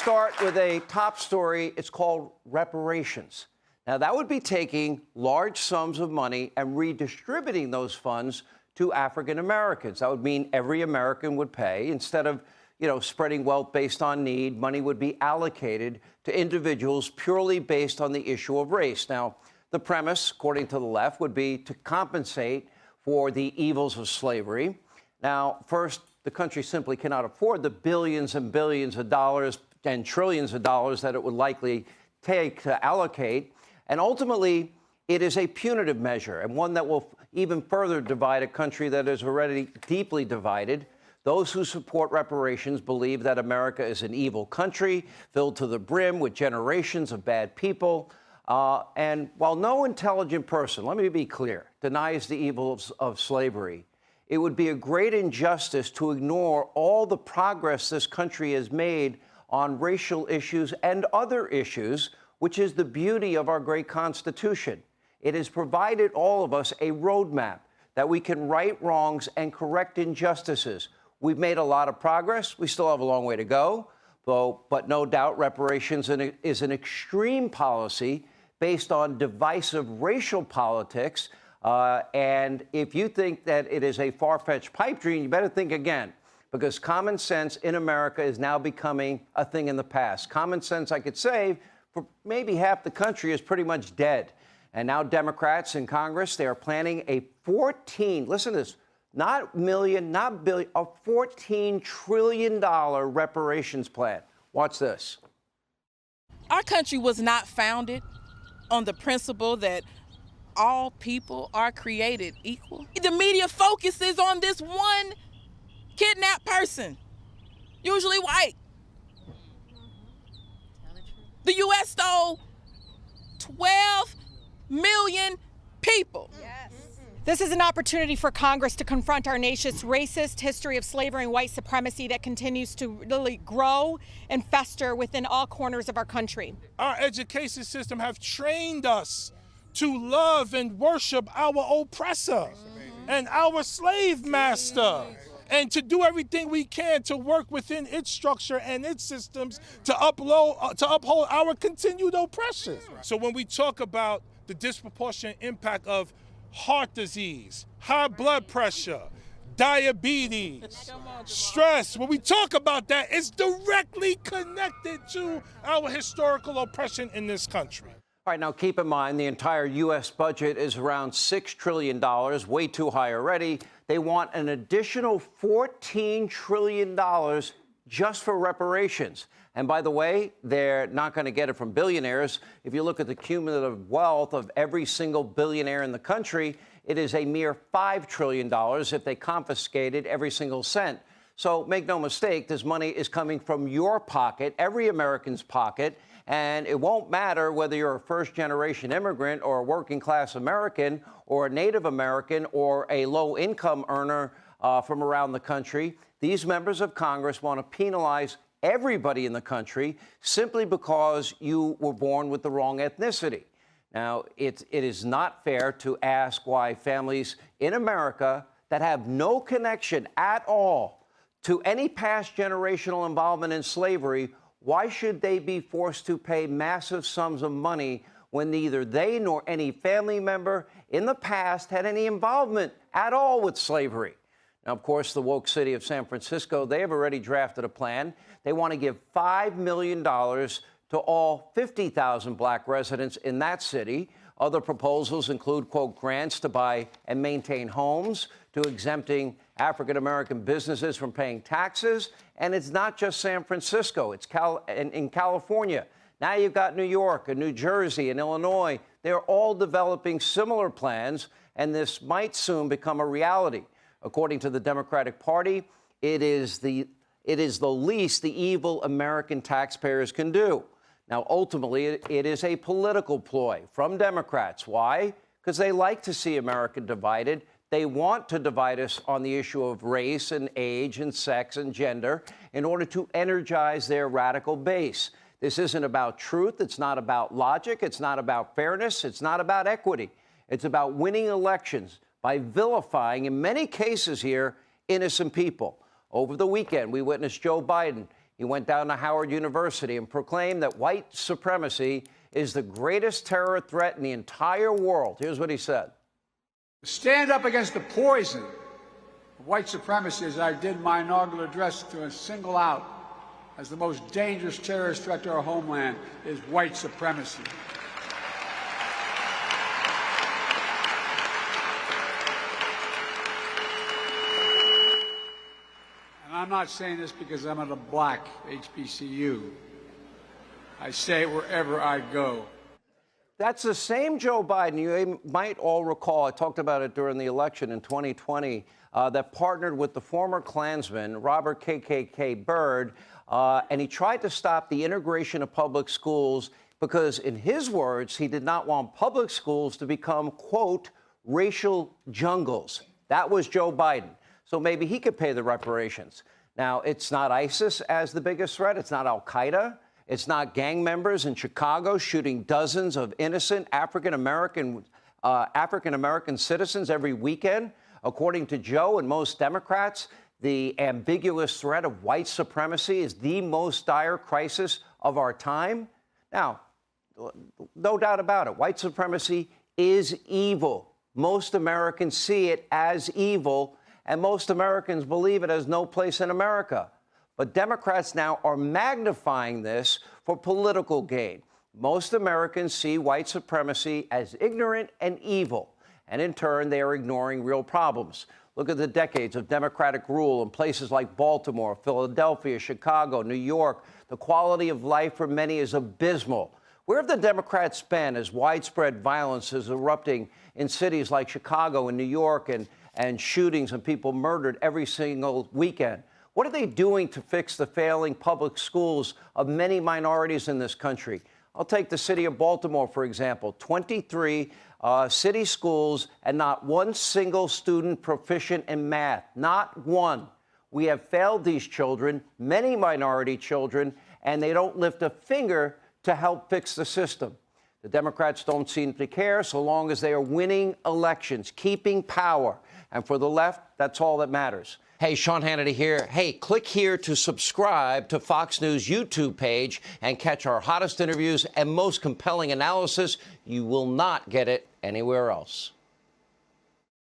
start with a top story. It's called reparations. Now, that would be taking large sums of money and redistributing those funds to African Americans. That would mean every American would pay. Instead of, spreading wealth based on need, money would be allocated to individuals purely based on the issue of race. Now, the premise, according to the left, would be to compensate for the evils of slavery. Now, first, the country simply cannot afford the billions and billions of dollars and trillions of dollars that it would likely take to allocate. And ultimately, it is a punitive measure and one that will even further divide a country that is already deeply divided. Those who support reparations believe that America is an evil country filled to the brim with generations of bad people. And while no intelligent person, let me be clear, denies the evils of slavery, it would be a great injustice to ignore all the progress this country has made on racial issues and other issues, which is the beauty of our great Constitution. It has provided all of us a roadmap that we can right wrongs and correct injustices. We've made a lot of progress. We still have a long way to go, but no doubt reparations is an extreme policy based on divisive racial politics. And if you think that it is a far-fetched pipe dream, you better think again, because common sense in America is now becoming a thing in the past. Common sense, I could say, for maybe half the country is pretty much dead. And now Democrats in Congress, they are planning a listen to this, not million, not billion, a $14 trillion reparations plan. Watch this. Our country was not founded on the principle that all people are created equal. The media focuses on this one kidnapped person, usually white. The U.S. stole 12 million people. Yes. This is an opportunity for Congress to confront our nation's racist history of slavery and white supremacy that continues to really grow and fester within all corners of our country. Our education system have trained us to love and worship our oppressor and our slave master, and to do everything we can to work within its structure and its systems to uphold our continued oppression. So when we talk about the disproportionate impact of heart disease, high blood pressure, diabetes, stress, when we talk about that, it's directly connected to our historical oppression in this country. All right, now keep in mind the entire U.S. budget is around $6 trillion, way too high already. They want an additional $14 trillion just for reparations. And by the way, they're not going to get it from billionaires. If you look at the cumulative wealth of every single billionaire in the country, it is a mere $5 trillion if they confiscated every single cent. So make no mistake, this money is coming from your pocket, every American's pocket, and it won't matter whether you're a first-generation immigrant or a working-class American or a Native American or a low-income earner from around the country. These members of Congress want to penalize everybody in the country simply because you were born with the wrong ethnicity. Now, it is not fair to ask why families in America that have no connection at all to any past generational involvement in slavery, why should they be forced to pay massive sums of money when neither they nor any family member in the past had any involvement at all with slavery? Now, of course, the woke city of San Francisco, they have already drafted a plan. They want to give $5 million to all 50,000 black residents in that city. Other proposals include, quote, grants to buy and maintain homes, to exempting African-American businesses from paying taxes. And it's not just San Francisco. It's in California. Now you've got New York and New Jersey and Illinois. They're all developing similar plans, and this might soon become a reality. According to the Democratic Party, it is the least the evil American taxpayers can do. Now, ultimately, it is a political ploy from Democrats. Why? Because they like to see America divided. They want to divide us on the issue of race and age and sex and gender in order to energize their radical base. This isn't about truth. It's not about logic. It's not about fairness. It's not about equity. It's about winning elections by vilifying, in many cases here, innocent people. Over the weekend, we witnessed Joe Biden, He went down to Howard University and proclaimed that white supremacy is the greatest terror threat in the entire world. Here's what he said. Stand up against the poison of white supremacy, as I did my inaugural address, to single out as the most dangerous terrorist threat to our homeland is white supremacy. And I'm not saying this because I'm at a black HBCU. I say it wherever I go. That's the same Joe Biden, you might all recall, I talked about it during the election in 2020, that partnered with the former Klansman, Robert KKK Byrd, and he tried to stop the integration of public schools because, in his words, he did not want public schools to become, quote, racial jungles. That was Joe Biden. So maybe he could pay the reparations. Now, it's not ISIS as the biggest threat. It's not al-Qaeda. It's not gang members in Chicago shooting dozens of innocent African-American citizens every weekend. According to Joe and most Democrats, the ambiguous threat of white supremacy is the most dire crisis of our time. Now, no doubt about it, white supremacy is evil. Most Americans see it as evil, and most Americans believe it has no place in America. But Democrats now are magnifying this for political gain. Most Americans see white supremacy as ignorant and evil, and in turn, they are ignoring real problems. Look at the decades of Democratic rule in places like Baltimore, Philadelphia, Chicago, New York. The quality of life for many is abysmal. Where have the Democrats been as widespread violence is erupting in cities like Chicago and New York and shootings and people murdered every single weekend? What are they doing to fix the failing public schools of many minorities in this country? I'll take the city of Baltimore, for example. 23 city schools and not one single student proficient in math. Not one. We have failed these children, many minority children, and they don't lift a finger to help fix the system. The Democrats don't seem to care so long as they are winning elections, keeping power. And for the left, that's all that matters. Hey, Sean Hannity here. Hey, click here to subscribe to Fox News YouTube page and catch our hottest interviews and most compelling analysis. You will not get it anywhere else.